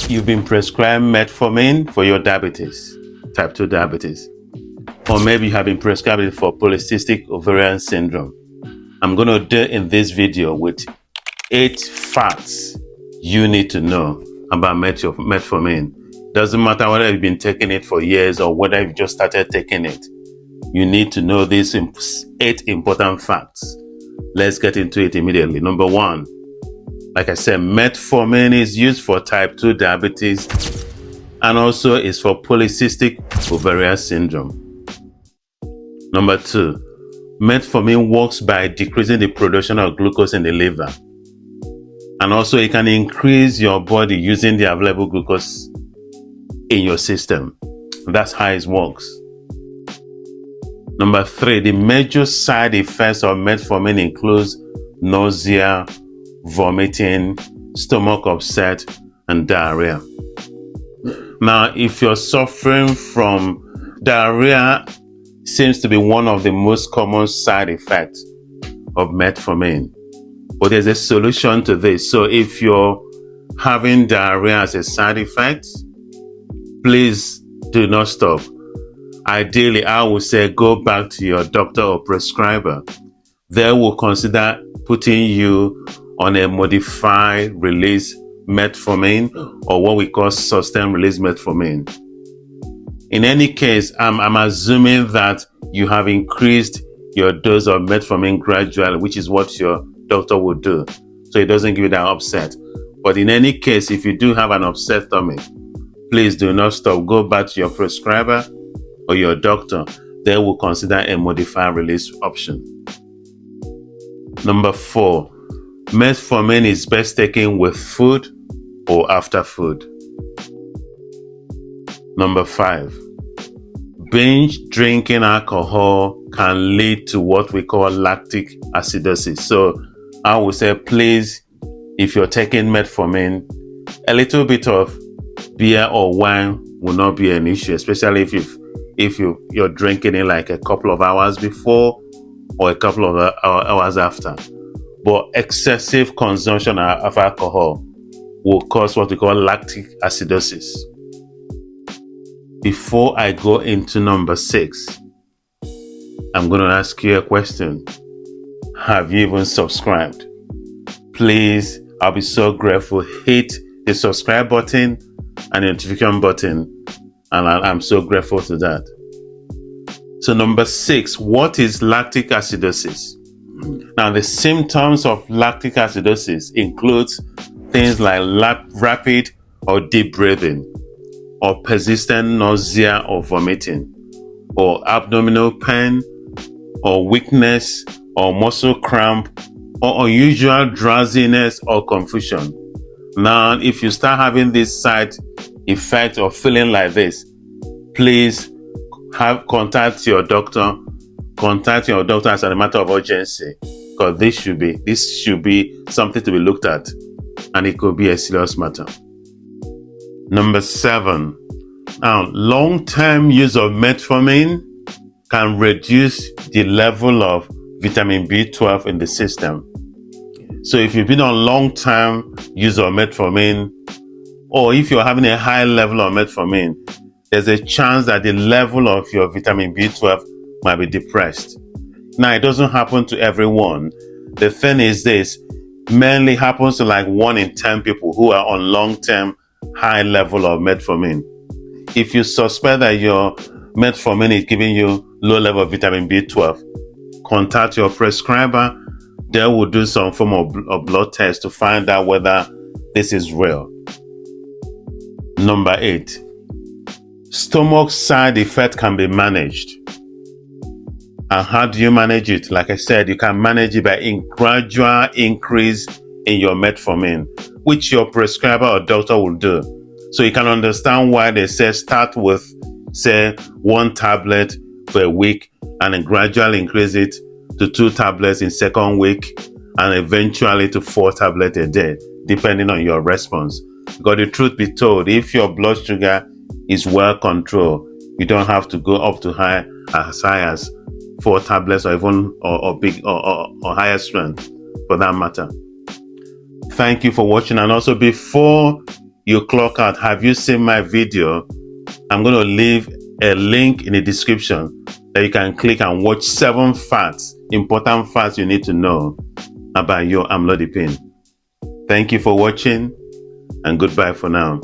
You've been prescribed metformin for your diabetes, type 2 diabetes, or maybe you have been prescribed it for polycystic ovarian syndrome. I'm going to deal in this video with 8 facts you need to know about metformin. Doesn't matter whether you've been taking it for years or whether you've just started taking it. You need to know these 8 important facts. Let's get into it immediately. Number 1, like I said, metformin is used for type 2 diabetes and also is for polycystic ovarian syndrome. Number 2, metformin works by decreasing the production of glucose in the liver. And also it can increase your body using the available glucose in your system. That's how it works. Number 3, the major side effects of metformin includes nausea, vomiting, stomach upset, and diarrhea. Now, if you're suffering from diarrhea, seems to be one of the most common side effects of metformin. But there's a solution to this. So if you're having diarrhea as a side effect, please do not stop. Ideally, I would say go back to your doctor or prescriber. They will consider putting you on a modified release metformin or what we call sustained release metformin. In any case, I'm assuming that you have increased your dose of metformin gradually, which is what your doctor would do, so it doesn't give you that upset. But in any case, if you do have an upset stomach, please do not stop. Go back to your prescriber or your doctor. They will consider a modified release option. Number 4, metformin is best taken with food or after food. Number 5, binge drinking alcohol can lead to what we call lactic acidosis. So I would say, please, if you're taking metformin, a little bit of beer or wine will not be an issue, especially if you're drinking it like a couple of hours before or a couple of hours after. But excessive consumption of alcohol will cause what we call lactic acidosis. Before I go into number 6, I'm going to ask you a question. Have you even subscribed? Please, I'll be so grateful. Hit the subscribe button and the notification button, and I'm so grateful to that. So number 6, what is lactic acidosis? Now, the symptoms of lactic acidosis includes things like rapid or deep breathing, or persistent nausea or vomiting, or abdominal pain, or weakness, or muscle cramp, or unusual drowsiness or confusion. Now, if you start having this side effect or feeling like this, please contact your doctor. Contact your doctor as a matter of urgency, because this should be something to be looked at, and it could be a serious matter. Number 7, now long-term use of metformin can reduce the level of vitamin B12 in the system. So if you've been on long-term use of metformin, or if you're having a high level of metformin, there's a chance that the level of your vitamin B12 might be depressed. Now, it doesn't happen to everyone. The thing is this, mainly happens to like 1 in 10 people who are on long-term high level of metformin. If you suspect that your metformin is giving you low level of vitamin B12, contact your prescriber. They will do some form of blood test to find out whether this is real. Number 8, stomach side effect can be managed. And how do you manage it? Like I said, you can manage it by a gradual increase in your metformin, which your prescriber or doctor will do. So you can understand why they say start with, say, 1 tablet for a week and then gradually increase it to 2 tablets in second week and eventually to 4 tablets a day, depending on your response. Because the truth be told, if your blood sugar is well controlled, you don't have to go up to as high as 4 tablets or even or higher strength for that matter. Thank you for watching. And also, before you clock out. Have you seen my video? I'm going to leave a link in the description that you can click and watch 7 facts, important facts you need to know about your amlodipine. Thank you for watching, and goodbye for now.